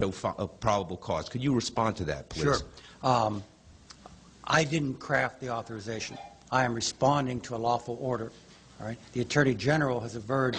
of probable cause. Could you respond to that, please? Sure. I didn't craft the authorization. I am responding to a lawful order. All right? The Attorney General has averred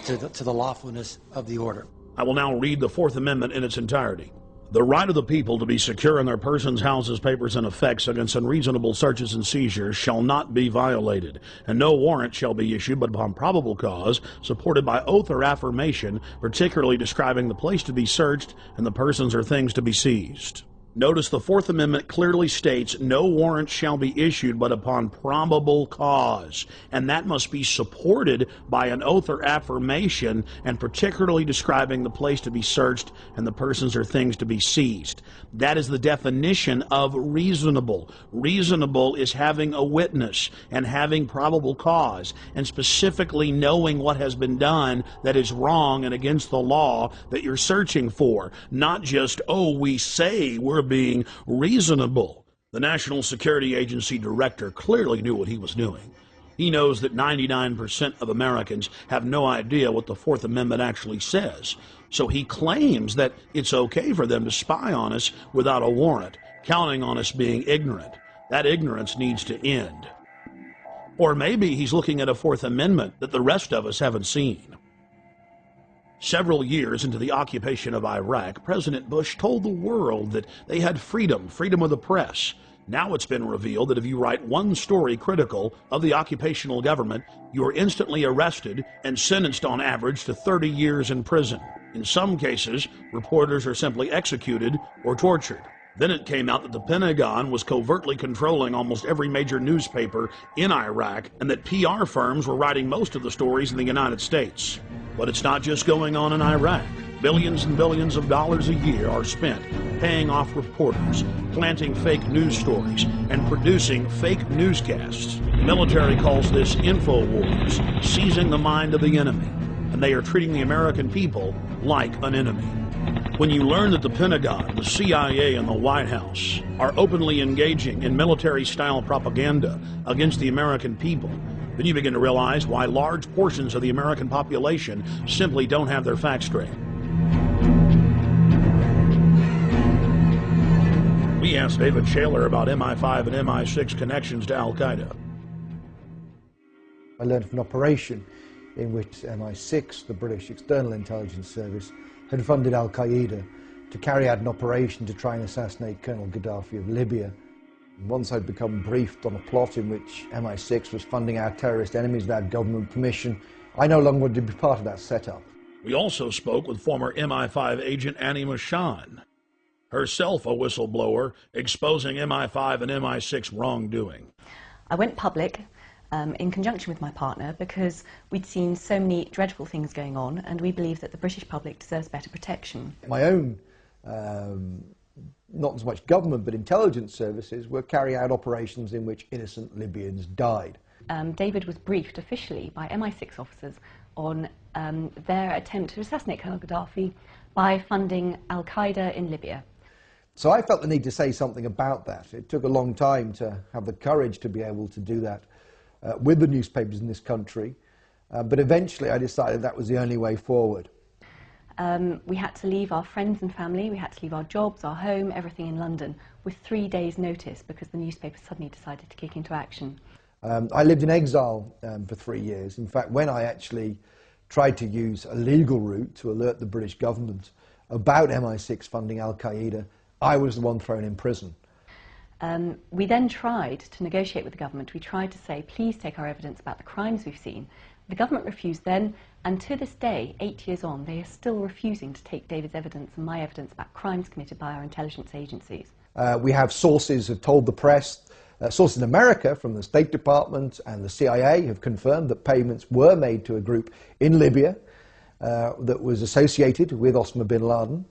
to the lawfulness of the order. I will now read the Fourth Amendment in its entirety. The right of the people to be secure in their persons, houses, papers, and effects against unreasonable searches and seizures shall not be violated, and no warrant shall be issued but upon probable cause, supported by oath or affirmation, particularly describing the place to be searched and the persons or things to be seized. Notice the Fourth Amendment clearly states no warrant shall be issued but upon probable cause, and that must be supported by an oath or affirmation, and particularly describing the place to be searched and the persons or things to be seized. That is the definition of reasonable. Reasonable is having a witness and having probable cause, and specifically knowing what has been done that is wrong and against the law that you're searching for, not just, oh, we say we're being reasonable. The National Security Agency director clearly knew what he was doing. He knows that 99% of Americans have no idea what the Fourth Amendment actually says. So he claims that it's okay for them to spy on us without a warrant, counting on us being ignorant. That ignorance needs to end. Or maybe he's looking at a Fourth Amendment that the rest of us haven't seen. Several years into the occupation of Iraq, President Bush told the world that they had freedom of the press. Now it's been revealed that if you write one story critical of the occupational government, you are instantly arrested and sentenced on average to 30 years in prison. In some cases, reporters are simply executed or tortured. Then it came out that the Pentagon was covertly controlling almost every major newspaper in Iraq, and that PR firms were writing most of the stories in the United States. But it's not just going on in Iraq. Billions and billions of dollars a year are spent paying off reporters, planting fake news stories, and producing fake newscasts. The military calls this info wars, seizing the mind of the enemy, and they are treating the American people like an enemy. When you learn that the Pentagon, the CIA, and the White House are openly engaging in military-style propaganda against the American people, then you begin to realize why large portions of the American population simply don't have their facts straight. We asked David Shaler about MI5 and MI6 connections to Al-Qaeda. I learned of an operation in which MI6, the British External Intelligence Service, had funded Al-Qaeda to carry out an operation to try and assassinate Colonel Gaddafi of Libya. And once I'd become briefed on a plot in which MI6 was funding our terrorist enemies without government permission, I no longer wanted to be part of that setup. We also spoke with former MI5 agent Annie Mashon, herself a whistleblower, exposing MI5 and MI6 wrongdoing. I went public in conjunction with my partner because we'd seen so many dreadful things going on, and we believe that the British public deserves better protection. My own, not as much government but intelligence services, were carrying out operations in which innocent Libyans died. David was briefed officially by MI6 officers on their attempt to assassinate Colonel Gaddafi by funding Al-Qaeda in Libya. So I felt the need to say something about that. It took a long time to have the courage to be able to do that with the newspapers in this country, but eventually I decided that was the only way forward. We had to leave our friends and family, we had to leave our jobs, our home, everything in London with 3 days' notice because the newspapers suddenly decided to kick into action. I lived in exile for 3 years. In fact, when I actually tried to use a legal route to alert the British government about MI6 funding Al-Qaeda, I was the one thrown in prison. We then tried to negotiate with the government. We tried to say, please take our evidence about the crimes we've seen. The government refused then, and to this day, 8 years on, they are still refusing to take David's evidence and my evidence about crimes committed by our intelligence agencies. We have sources who have told the press, sources in America from the State Department and the CIA have confirmed that payments were made to a group in Libya that was associated with Osama bin Laden.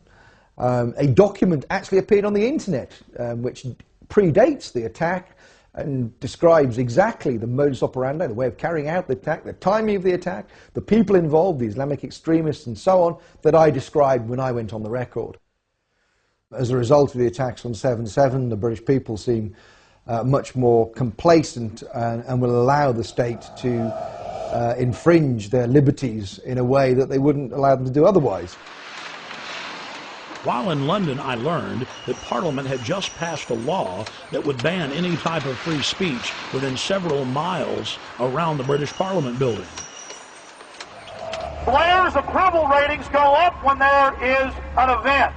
A document actually appeared on the internet which predates the attack and describes exactly the modus operandi, the way of carrying out the attack, the timing of the attack, the people involved, the Islamic extremists and so on, that I described when I went on the record. As a result of the attacks on 7/7, the British people seem much more complacent and will allow the state to infringe their liberties in a way that they wouldn't allow them to do otherwise. While in London, I learned that Parliament had just passed a law that would ban any type of free speech within several miles around the British Parliament building. Blair's approval ratings go up when there is an event.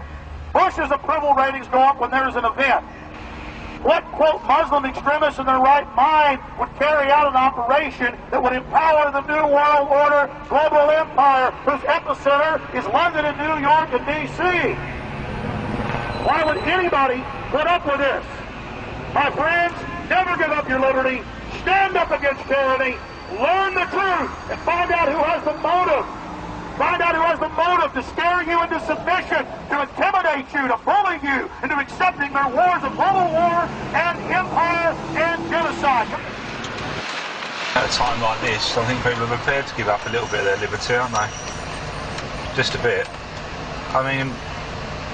Bush's approval ratings go up when there is an event. What, quote, Muslim extremists in their right mind would carry out an operation that would empower the New World Order global empire whose epicenter is London and New York and D.C.? Why would anybody put up with this? My friends, never give up your liberty. Stand up against tyranny. Learn the truth and find out who has the motive. Find out who has the motive to scare you into submission, to intimidate you, to bully you, into accepting their wars of global war and empire and genocide. At a time like this, I think people are prepared to give up a little bit of their liberty, aren't they? Just a bit. I mean,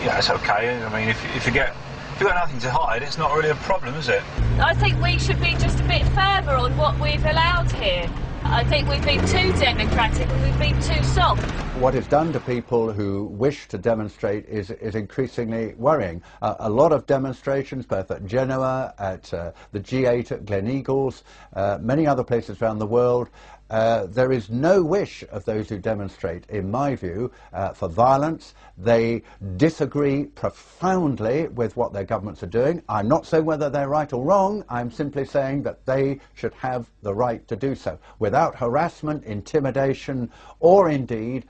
yeah, it's okay. I mean, if you've got nothing to hide, it's not really a problem, is it? I think we should be just a bit firmer on what we've allowed here. I think we've been too democratic and we've been too soft. What is done to people who wish to demonstrate is increasingly worrying. A lot of demonstrations, both at Genoa, at the G8 at Gleneagles, many other places around the world, there is no wish of those who demonstrate, in my view, for violence. They disagree profoundly with what their governments are doing. I'm not saying whether they're right or wrong. I'm simply saying that they should have the right to do so without harassment, intimidation, or indeed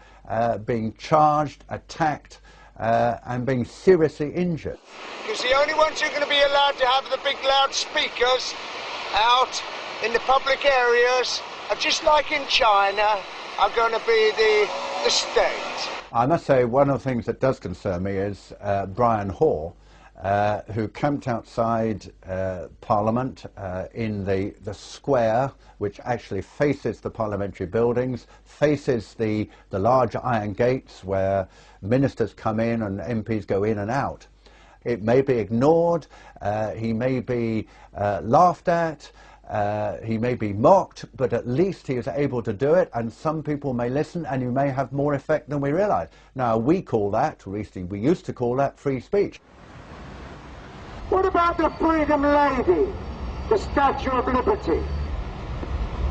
being charged, attacked, and being seriously injured. Because the only ones who are going to be allowed to have the big loudspeakers out in the public areas, just like in China, are going to be the state. I must say one of the things that does concern me is Brian Hoare, who camped outside Parliament in the square which actually faces the parliamentary buildings, faces the large iron gates where ministers come in and MPs go in and out. It may be ignored, he may be laughed at, he may be mocked, but at least he is able to do it, and some people may listen, and you may have more effect than we realise. Now, we call that, recently we used to call that free speech. What about the Freedom Lady, the Statue of Liberty?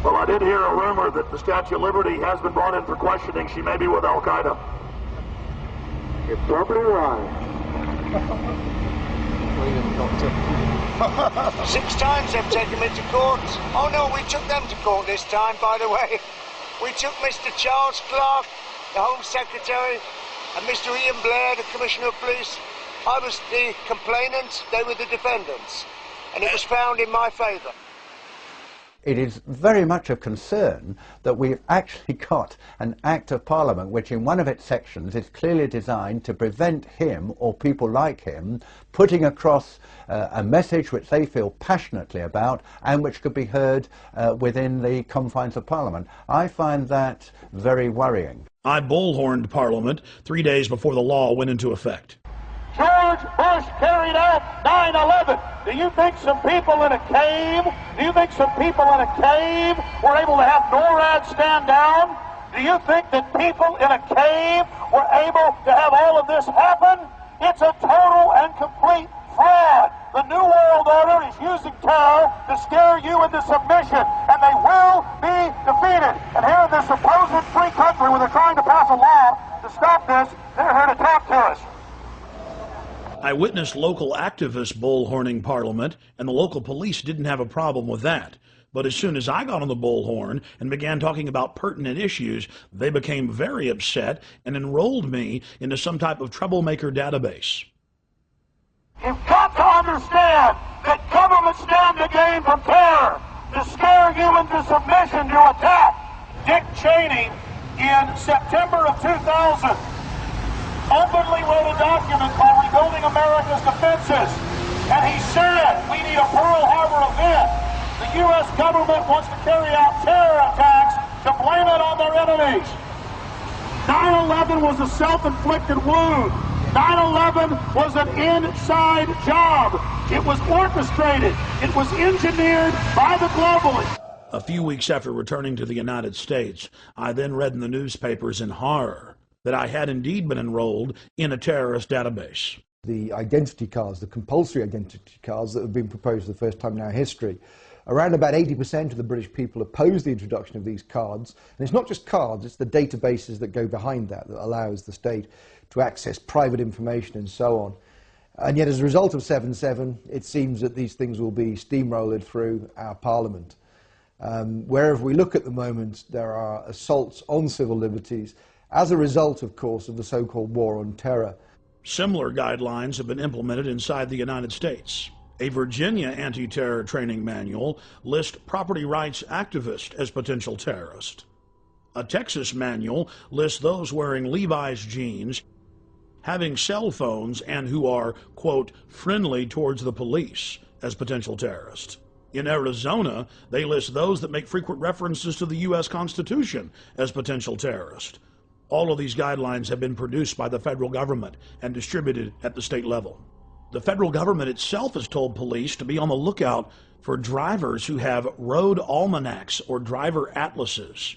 Well, I did hear a rumor that the Statue of Liberty has been brought in for questioning. She may be with Al-Qaeda. You're probably right. 6 times they've taken me to court. Oh no, we took them to court this time, by the way. We took Mr. Charles Clarke, the Home Secretary, and Mr. Ian Blair, the Commissioner of Police. I was the complainant, they were the defendants, and it was found in my favour. It is very much of concern that we've actually got an Act of Parliament which in one of its sections is clearly designed to prevent him or people like him putting across a message which they feel passionately about and which could be heard within the confines of Parliament. I find that very worrying. I bullhorned Parliament 3 days before the law went into effect. George Bush carried out 9/11. Do you think some people in a cave, were able to have NORAD stand down? Do you think that people in a cave were able to have all of this happen? It's a total and complete fraud. The New World Order is using terror to scare you into submission, and they will be defeated. And here in this supposed free country where they're trying to pass a law to stop this, they're here to talk to us. I witnessed local activists bullhorning Parliament, and the local police didn't have a problem with that. But as soon as I got on the bullhorn and began talking about pertinent issues, they became very upset and enrolled me into some type of troublemaker database. You've got to understand that governments stand to gain from terror, to scare you into submission, to attack. Dick Cheney, in September of 2000, openly wrote a document called Rebuilding America's Defenses, and he said we need a Pearl Harbor event. The U.S. government wants to carry out terror attacks to blame it on their enemies. 9/11 was a self-inflicted wound. 9/11 was an inside job. It was orchestrated. It was engineered by the globalists. A few weeks after returning to the United States, I then read in the newspapers in horror that I had indeed been enrolled in a terrorist database. The identity cards, the compulsory identity cards that have been proposed for the first time in our history, around about 80% of the British people oppose the introduction of these cards. And it's not just cards, it's the databases that go behind that allows the state to access private information and so on. And yet as a result of 7/7, it seems that these things will be steamrolled through our parliament. Wherever we look at the moment, there are assaults on civil liberties as a result, of course, of the so-called war on terror. Similar guidelines have been implemented inside the United States. A Virginia anti-terror training manual lists property rights activists as potential terrorists. A Texas manual lists those wearing Levi's jeans, having cell phones, and who are, quote, friendly towards the police as potential terrorists. In Arizona, they list those that make frequent references to the U.S. Constitution as potential terrorists. All of these guidelines have been produced by the federal government and distributed at the state level. The federal government itself has told police to be on the lookout for drivers who have road almanacs or driver atlases.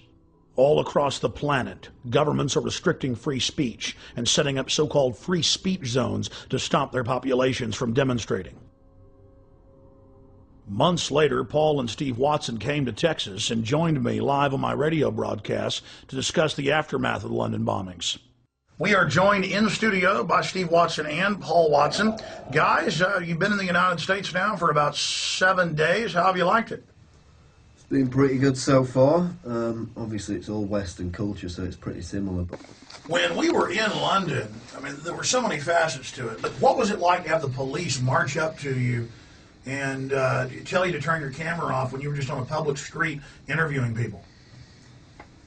All across the planet, governments are restricting free speech and setting up so-called free speech zones to stop their populations from demonstrating. Months later, Paul and Steve Watson came to Texas and joined me live on my radio broadcast to discuss the aftermath of the London bombings. We are joined in studio by Steve Watson and Paul Watson. Guys, you've been in the United States now for about 7 days. How have you liked it? It's been pretty good so far. Obviously, it's all Western culture, so it's pretty similar. When we were in London, I mean, there were so many facets to it. But what was it like to have the police march up to you and tell you to turn your camera off when you were just on a public street interviewing people?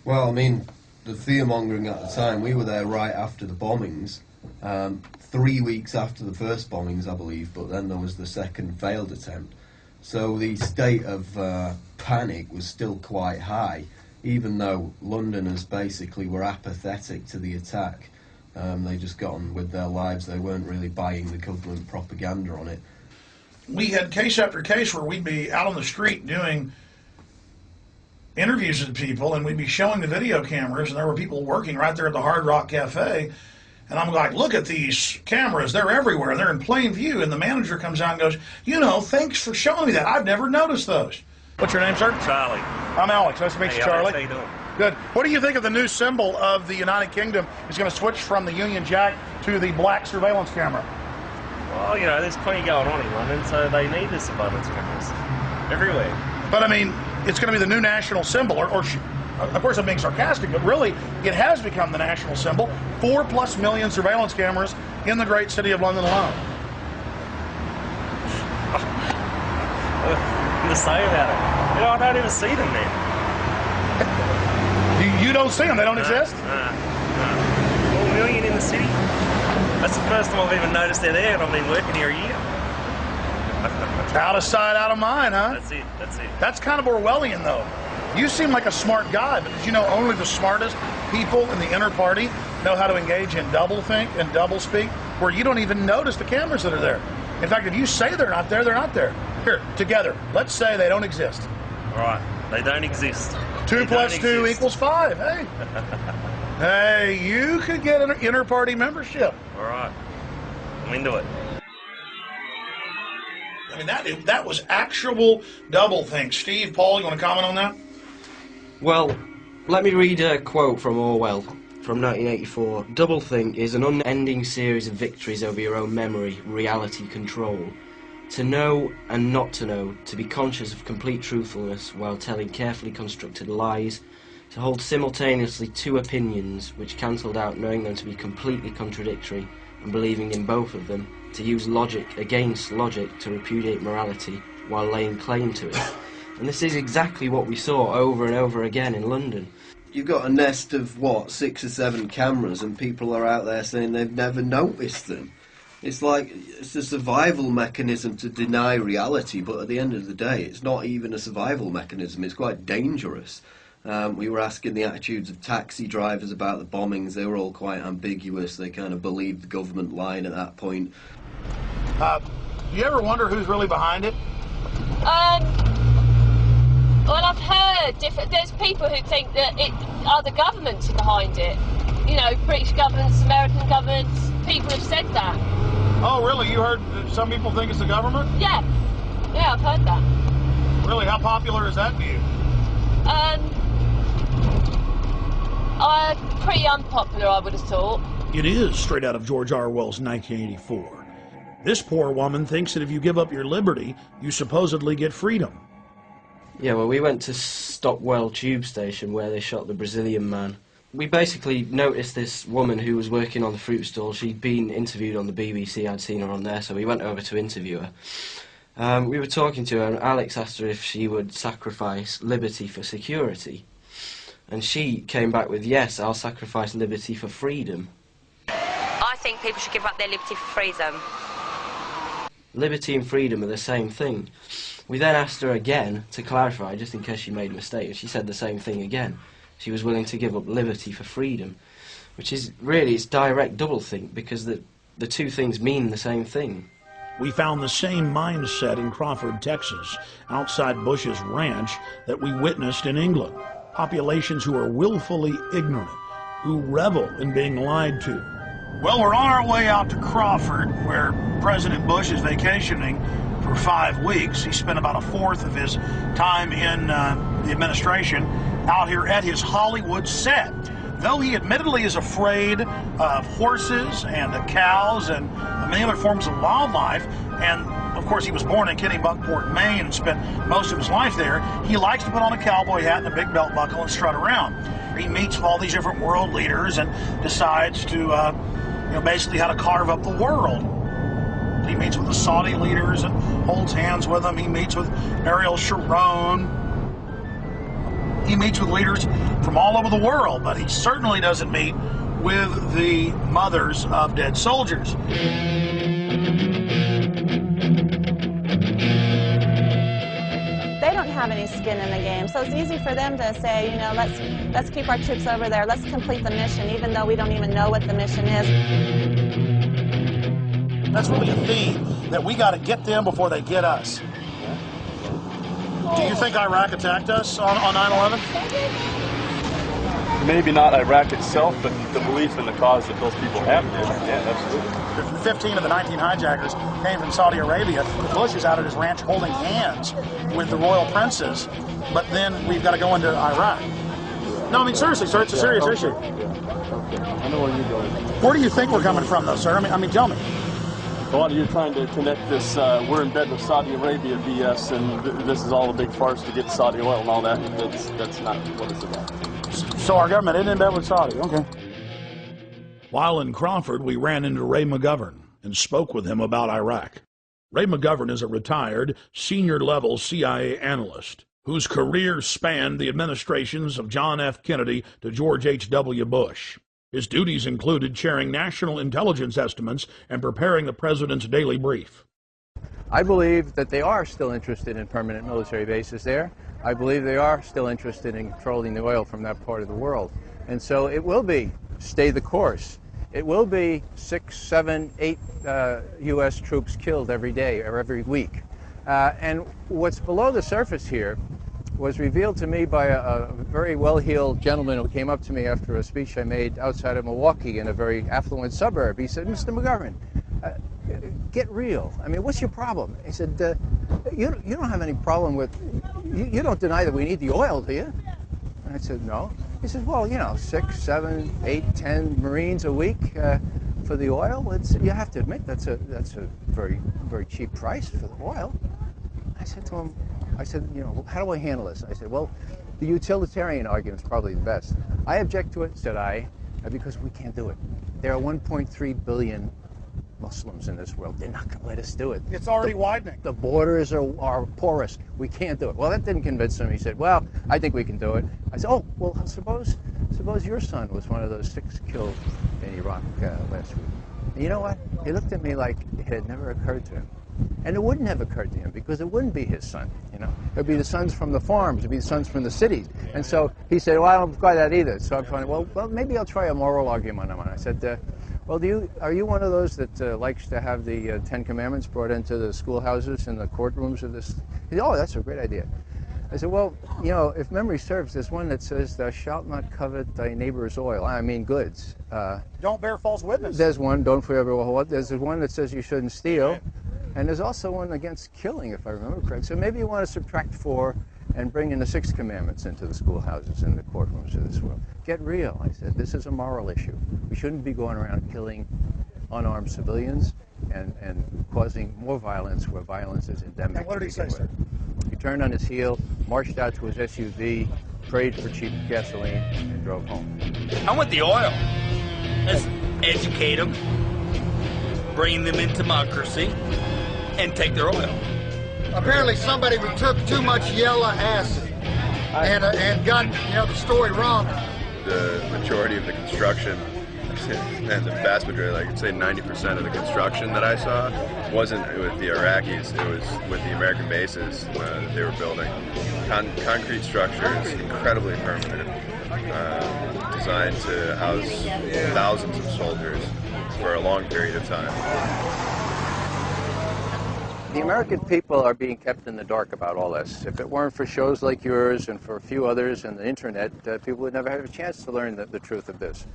Well, I mean, the fear-mongering at the time, we were there right after the bombings, 3 weeks after the first bombings, I believe, but then there was the second failed attempt. So the state of panic was still quite high, even though Londoners basically were apathetic to the attack. They just got on with their lives. They weren't really buying the government propaganda on it. We had case after case where we'd be out on the street doing interviews with people, and we'd be showing the video cameras, and there were people working right there at the Hard Rock Cafe, and I'm like, look at these cameras, they're everywhere, they're in plain view, and the manager comes out and goes, you know, thanks for showing me that, I've never noticed those. What's your name, sir? Charlie. I'm Alex, nice to meet you, Charlie. Alex, how you doing? Good. What do you think of the new symbol of the United Kingdom is going to switch from the Union Jack to the black surveillance camera? Well, you know, there's plenty going on in London, so they need the surveillance cameras everywhere. But I mean, it's going to be the new national symbol, or of course I'm being sarcastic, but really it has become the national symbol. 4+ million surveillance cameras in the great city of London alone. To say about it, you know, I don't even see them there. You don't see them? They don't exist? No. 4 million in the city. That's the first time I've even noticed they're there, and I've been working here a year. Out of sight, out of mind, huh? That's it. That's kind of Orwellian, though. You seem like a smart guy, but did you know only the smartest people in the inner party know how to engage in doublethink and doublespeak, where you don't even notice the cameras that are there? In fact, if you say they're not there, they're not there. Here, together, let's say they don't exist. All right, they don't exist. 2 plus 2 equals 5, hey. Hey, you could get an inner party membership. All right, I'm into it. I mean, that was actual doublethink. Steve, Paul, you want to comment on that? Well, let me read a quote from Orwell from 1984. Doublethink is an unending series of victories over your own memory, reality, control. To know and not to know, to be conscious of complete truthfulness while telling carefully constructed lies, to hold simultaneously 2 opinions which cancelled out knowing them to be completely contradictory and believing in both of them, to use logic against logic to repudiate morality while laying claim to it. And this is exactly what we saw over and over again in London. You've got a nest of, what, 6 or 7 cameras, and people are out there saying they've never noticed them. It's like, it's a survival mechanism to deny reality, but at the end of the day, it's not even a survival mechanism, it's quite dangerous. We were asking the attitudes of taxi drivers about the bombings. They were all quite ambiguous. They kind of believed the government line at that point. Do you ever wonder who's really behind it? Well, I've heard different. There's people who think that other governments are behind it. you know, British governments, American governments, people have said that. Oh, really? You heard some people think it's the government? Yeah. Yeah, I've heard that. Really? How popular is that view? Pretty unpopular, I would have thought. It is straight out of George Orwell's 1984. This poor woman thinks that if you give up your liberty, you supposedly get freedom. Yeah, well, we went to Stockwell tube station where they shot the Brazilian man. We basically noticed this woman who was working on the fruit stall. She'd been interviewed on the BBC, I'd seen her on there, so we went over to interview her. We were talking to her, and Alex asked her if she would sacrifice liberty for security. And she came back with, yes, I'll sacrifice liberty for freedom. I think people should give up their liberty for freedom. Liberty and freedom are the same thing. We then asked her again to clarify, just in case she made a mistake, and she said the same thing again. She was willing to give up liberty for freedom, which is really, it's direct doublethink, because the two things mean the same thing. We found the same mindset in Crawford, Texas, outside Bush's ranch, that we witnessed in England. Populations who are willfully ignorant, who revel in being lied to. Well, we're on our way out to Crawford, where President Bush is vacationing for 5 weeks. He spent about a fourth of his time in the administration out here at his Hollywood set. Though he admittedly is afraid of horses and cows and many other forms of wildlife, and of course he was born in Kennebunkport, Maine, and spent most of his life there, he likes to put on a cowboy hat and a big belt buckle and strut around. He meets with all these different world leaders and decides to, you know, basically how to carve up the world. He meets with the Saudi leaders and holds hands with them. He meets with Ariel Sharon. He meets with leaders from all over the world, but he certainly doesn't meet with the mothers of dead soldiers. They don't have any skin in the game, so it's easy for them to say, you know, let's keep our troops over there, let's complete the mission, even though we don't even know what the mission is. That's really a theme, that we got to get them before they get us. Do you think Iraq attacked us on 9/11? Maybe not Iraq itself, but the belief in the cause that those people have did. Yeah, absolutely. 15 of the 19 hijackers came from Saudi Arabia. Bush is out at his ranch holding hands with the royal princes, but then we've got to go into Iraq. No, I mean, seriously, sir, it's a serious issue. I know where you're going. Where do you think we're coming from, though, sir? I mean, tell me. Well, you're trying to connect this, we're in bed with Saudi Arabia BS, and this is all a big farce to get Saudi oil and all that. That's not what it's about. So our government isn't in bed with Saudi, okay. While in Crawford, we ran into Ray McGovern and spoke with him about Iraq. Ray McGovern is a retired, senior-level CIA analyst whose career spanned the administrations of John F. Kennedy to George H.W. Bush. His duties included chairing national intelligence estimates and preparing the president's daily brief. I believe that they are still interested in permanent military bases there. I believe they are still interested in controlling the oil from that part of the world. And so it will be stay the course. It will be 6, 7, 8 U.S. troops killed every day or every week. And what's below the surface here was revealed to me by a very well-heeled gentleman who came up to me after a speech I made outside of Milwaukee in a very affluent suburb. He said, Mr. McGovern, get real. I mean, what's your problem? He said, you don't have any problem with, you don't deny that we need the oil, do you? And I said, no. He said, well, you know, 6, 7, 8, 10 Marines a week for the oil. You have to admit that's a very, very cheap price for the oil. I said to him, you know, how do I handle this? I said, well, the utilitarian argument is probably the best. I object to it, said I, because we can't do it. There are 1.3 billion Muslims in this world. They're not going to let us do it. It's already widening. The borders are porous. We can't do it. Well, that didn't convince him. He said, well, I think we can do it. I said, oh, well, suppose your son was one of those 6 killed in Iraq last week. And you know what? He looked at me like it had never occurred to him. And it wouldn't have occurred to him because it wouldn't be his son, you know. It would be the sons from the farms, it would be the sons from the cities. And so he said, well, I don't buy that either. So I'm trying, well, maybe I'll try a moral argument on it. I said, well, are you one of those that likes to have the 10 Commandments brought into the schoolhouses and the courtrooms of this? He said, oh, that's a great idea. I said, well, you know, if memory serves, there's one that says, thou shalt not covet thy neighbor's oil. I mean goods. Don't bear false witness. There's one, don't forever hold. There's one that says you shouldn't steal. And there's also one against killing, if I remember correctly. So maybe you want to subtract 4 and bring in the 6 commandments into the schoolhouses and the courtrooms of this world. Get real. I said, this is a moral issue. We shouldn't be going around killing unarmed civilians and causing more violence where violence is endemic. And what did he say, sir? He turned on his heel, marched out to his SUV, prayed for cheap gasoline, and drove home. I want the oil. Let's educate them, bring them into democracy, and take their oil. Apparently somebody took too much yellow acid and got, you know, the story wrong. The majority of the construction, and the vast majority, like I'd say 90% of the construction that I saw wasn't with the Iraqis, it was with the American bases that they were building. Concrete structures, incredibly permanent, designed to house thousands of soldiers for a long period of time. The American people are being kept in the dark about all this. If it weren't for shows like yours and for a few others and the internet, people would never have a chance to learn the truth of this.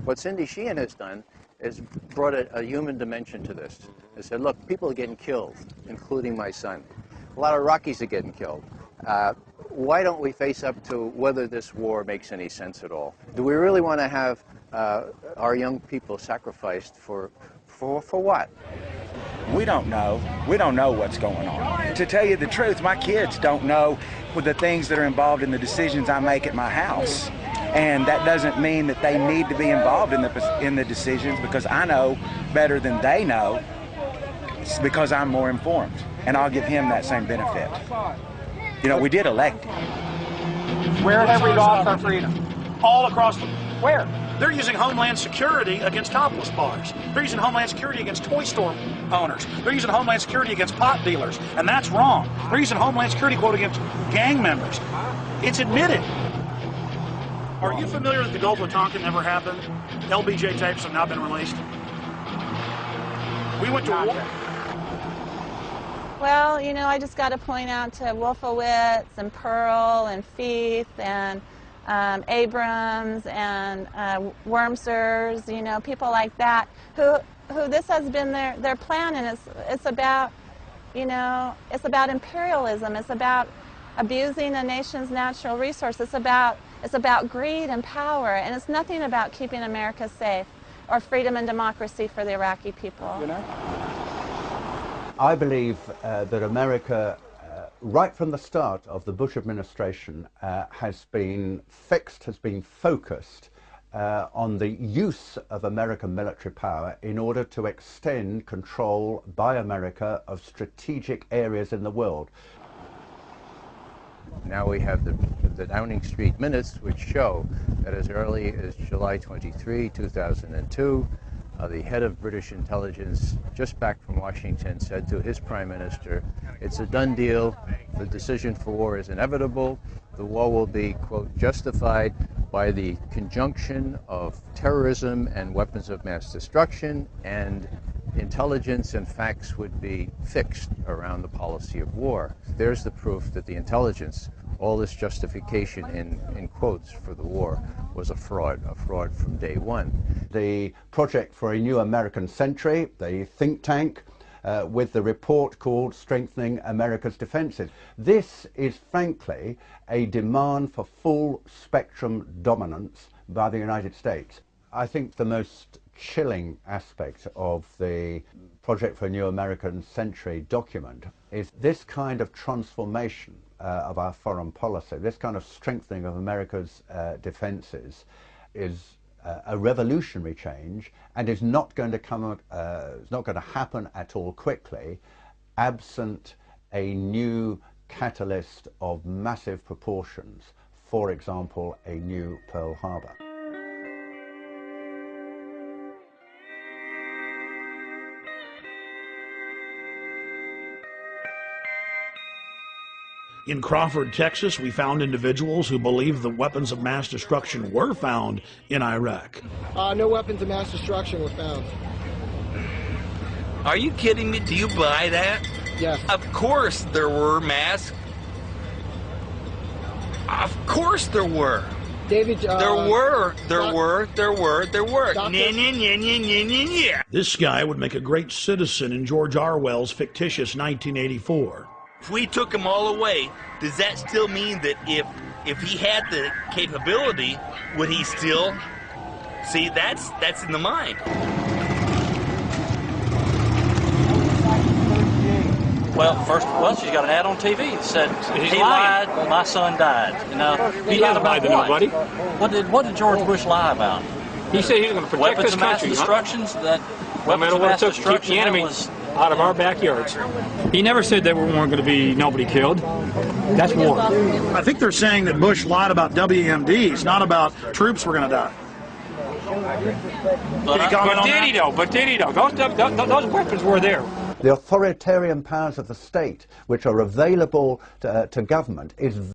What Cindy Sheehan has done is brought a human dimension to this. They said, look, people are getting killed, including my son. A lot of Iraqis are getting killed. Why don't we face up to whether this war makes any sense at all? Do we really want to have our young people sacrificed for what? We don't know. We don't know what's going on. To tell you the truth, my kids don't know the things that are involved in the decisions I make at my house. And that doesn't mean that they need to be involved in the decisions, because I know better than they know. It's because I'm more informed, and I'll give him that same benefit. You know, we did elect him. Where have we lost our freedom? All across the... Where? They're using Homeland Security against topless bars. They're using Homeland Security against toy store owners. They're using Homeland Security against pot dealers, and that's wrong. They're using Homeland Security, quote, against gang members. It's admitted. Are you familiar that the Gulf of Tonkin never happened? LBJ tapes have now been released. We went to war. Well, you know, I just got to point out to Wolfowitz and Pearl and Feith and Abrams and Wormsers, you know, people like that, who this has been their plan, and it's about, you know, it's about imperialism. It's about abusing a nation's natural resources. It's about greed and power, and it's nothing about keeping America safe or freedom and democracy for the Iraqi people. You know? I believe that America, right from the start of the Bush administration, has been focused on the use of American military power in order to extend control by America of strategic areas in the world. Now we have the Downing Street minutes, which show that as early as July 23, 2002, the head of British intelligence, just back from Washington, said to his prime minister, it's a done deal, the decision for war is inevitable, the war will be, quote, justified by the conjunction of terrorism and weapons of mass destruction, and intelligence and facts would be fixed around the policy of war. There's the proof that the intelligence, all this justification in quotes for the war, was a fraud from day one. The Project for a New American Century, the think tank, with the report called Strengthening America's Defenses. This is frankly a demand for full spectrum dominance by the United States. I think the most chilling aspect of the Project for a New American Century document is this kind of transformation of our foreign policy, this kind of strengthening of America's defenses is a revolutionary change, and is not going to happen at all quickly, absent a new catalyst of massive proportions, for example, a new Pearl Harbor. In Crawford, Texas, we found individuals who believe the weapons of mass destruction were found in Iraq. No weapons of mass destruction were found. Are you kidding me? Do you buy that? Yes. Of course there were mass Of course there were. David, there were. This guy would make a great citizen in George Orwell's fictitious 1984. If we took him all away, does that still mean that if he had the capability, would he still? See, that's in the mind. Well, she's got an ad on TV that said he lied, my son died. You know, he didn't lie to nobody. What did George Bush lie about? He said he was going to protect weapons this of mass country. destructions. That no matter what it took to keep the enemy was, out of our backyards. He never said there weren't going to be nobody killed. That's war. I think they're saying that Bush lied about WMDs, not about troops were going to die. But did he though? Those weapons were there. The authoritarian powers of the state which are available to government is